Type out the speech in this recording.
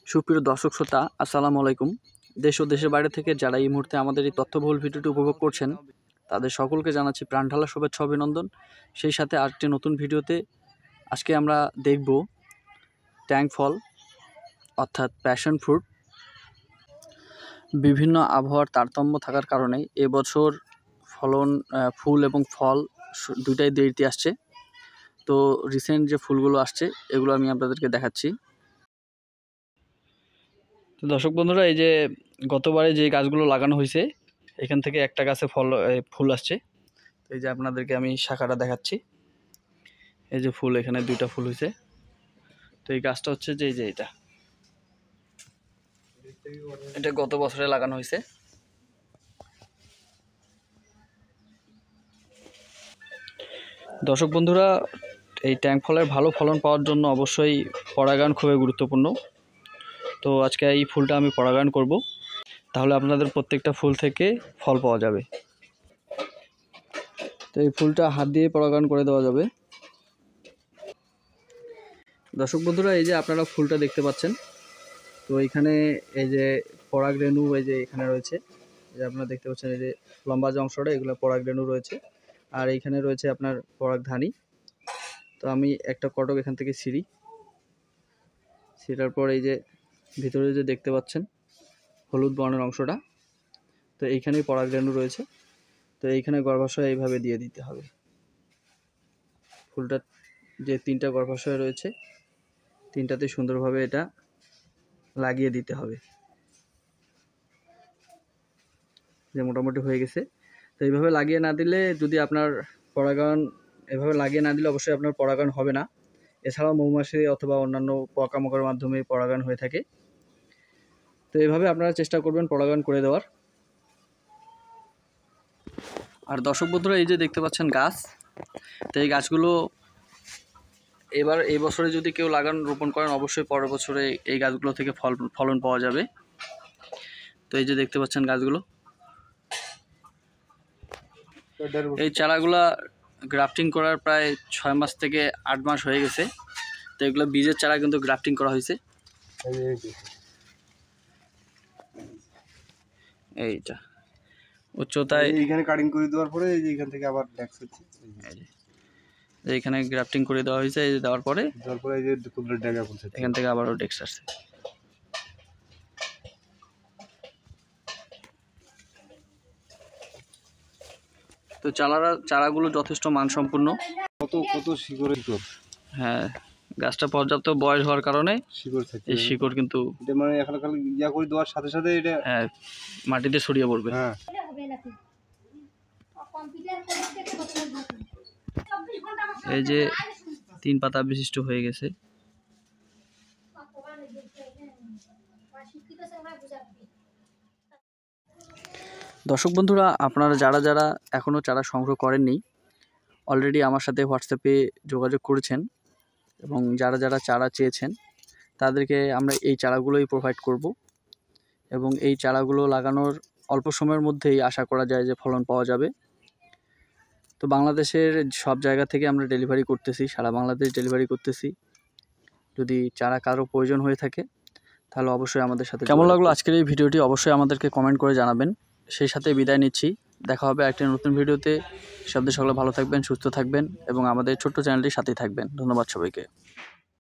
সুপ্রিয় দর্শক শ্রোতা, আসসালামু আলাইকুম। দেশ ও দেশের বাইরে থেকে যারা এই মুহূর্তে আমাদের এই তথ্যবহুল ভিডিওটি উপভোগ করছেন, তাদের সকলকে জানাচ্ছি প্রাণঢালা শুভেচ্ছা অভিনন্দন। সেই সাথে আরেকটি নতুন ভিডিওতে আজকে আমরা দেখব ট্যাং ফল অর্থাৎ প্যাশন ফ্রুট। বিভিন্ন আবহাওয়ার তারতম্য থাকার কারণে এবছর ফুল এবং ফল দুইটাই দেরিতে আসছে। তো রিসেন্ট যে ফুলগুলো আসছে এগুলো আমি আপনাদেরকে দেখাচ্ছি। তো দর্শক বন্ধুরা, এই যে গতবারে যে গাছগুলো লাগানো হয়েছে এখান থেকে একটা গাছে ফুল আসছে। এই যে আপনাদেরকে আমি শাখাটা দেখাচ্ছি, এই যে ফুল, এখানে দুইটা ফুল হয়েছে। তো এই গাছটা হচ্ছে যে এই যে এটা গত বছরে লাগানো হয়েছে। দর্শক বন্ধুরা, এই ট্যাং ফলের ভালো ফলন পাওয়ার জন্য অবশ্যই পরাগায়ন খুবই গুরুত্বপূর্ণ। তো আজকে এই ফুলটা আমি পরাগায়ন করব, তাহলে আপনাদের প্রত্যেকটা ফুল থেকে ফল পাওয়া যাবে। তো এই ফুলটা হাত দিয়ে পরাগায়ন করে দেওয়া যাবে। দর্শক বন্ধুরা, এই যে আপনারা ফুলটা দেখতে পাচ্ছেন, তো এখানে এই যে পরাগ রেণু এই যে এখানে রয়েছে, এই যে আপনারা দেখতে পাচ্ছেন, এই যে লম্বা যে অংশটা এগুলো পরাগ রেণু রয়েছে, আর এইখানে রয়েছে আপনার পরাগধানী। তো আমি একটা কটক এখান থেকে ছিঁড়ার পর এই যে ভিতরে যে দেখতে পাচ্ছেন হলুদ বর্ণের অংশটা, তো এইখানেই পরাগ রেণু রয়েছে। তো এইখানে গর্ভাশয় এইভাবে দিয়ে দিতে হবে। ফুলটা যে তিনটা গর্ভাশয় রয়েছে তিনটাতে সুন্দরভাবে এটা লাগিয়ে দিতে হবে। যে মোটামুটি হয়ে গেছে। তো এইভাবে লাগিয়ে না দিলে, যদি আপনার পরাগায়ন এভাবে লাগিয়ে না দিলে অবশ্যই আপনার পরাগায়ন হবে না। এছাড়াও মৌমাছি অথবা অন্যান্য পোকামাকড়ের মাধ্যমে পরাগায়ন হয়ে থাকে। তো এইভাবে আপনারা চেষ্টা করবেন পরাগায়ন করে দেওয়ার। আর দর্শক বন্ধুরা, এই যে দেখতে পাচ্ছেন গাছ, তো এই গাছগুলো এই বছরে যদি কেউ রোপণ করেন, অবশ্যই পরের বছরে এই গাছগুলো থেকে ফলন পাওয়া যাবে। তো এই যে দেখতে পাচ্ছেন গাছগুলো, এই চারাগুলা গ্রাফটিং করার প্রায় 6 মাস থেকে 8 মাস হয়ে গেছে। তো এগুলো বীজের চারা কিন্তু গ্রাফটিং করা হয়েছে। এইটা উচ্চতায় এইখানে কাটিং করে দেওয়ার পরে এই যে এখান থেকে আবার ডেক্স হচ্ছে, এইখানে গ্রাফটিং করে দেওয়া হয়েছে। এই যে দেওয়ার পরে এই যে কুদরত ডেগা পড়ছে, এখান থেকে আবারও ডেক্স আসছে। তো চারাগুলো যথেষ্ট মানসম্পন্ন। কত শিকড়। হ্যাঁ, গাছটা পর্যাপ্ত বয়স হওয়ার কারণে এই শিকড় কিন্তু এটা মানে এখন খালি ইয়া করে দেওয়ার সাথে সাথে এটা মাটিতে ছড়িয়ে পড়বে। হ্যাঁ, এই যে 3 পাতা বিশিষ্ট হয়ে গেছে। দর্শক বন্ধুরা, আপনারা যারা এখনও চারা সংগ্রহ করেননি, অলরেডি আমার সাথে হোয়াটসঅ্যাপে যোগাযোগ করেছেন, এবং যারা চারা চেয়েছেন তাদেরকে আমরা এই চারাগুলোই প্রোভাইড করব। এবং এই চারাগুলো লাগানোর অল্প সময়ের মধ্যেই আশা করা যায় যে ফলন পাওয়া যাবে। তো বাংলাদেশের সব জায়গা থেকে আমরা ডেলিভারি করতেছি, সারা বাংলাদেশ ডেলিভারি করতেছি। যদি চারা কারো প্রয়োজন হয়ে থাকে তাহলে অবশ্যই আমাদের সাথে। কেমন লাগলো আজকের এই ভিডিওটি অবশ্যই আমাদেরকে কমেন্ট করে জানাবেন। সেই সাথে বিদায় নিচ্ছি, দেখা হবে একটা নতুন ভিডিওতে। সকলে ভালো থাকবেন, সুস্থ থাকবেন এবং আমাদের ছোট্ট চ্যানেলটির সাথেই থাকবেন। ধন্যবাদ সবাইকে।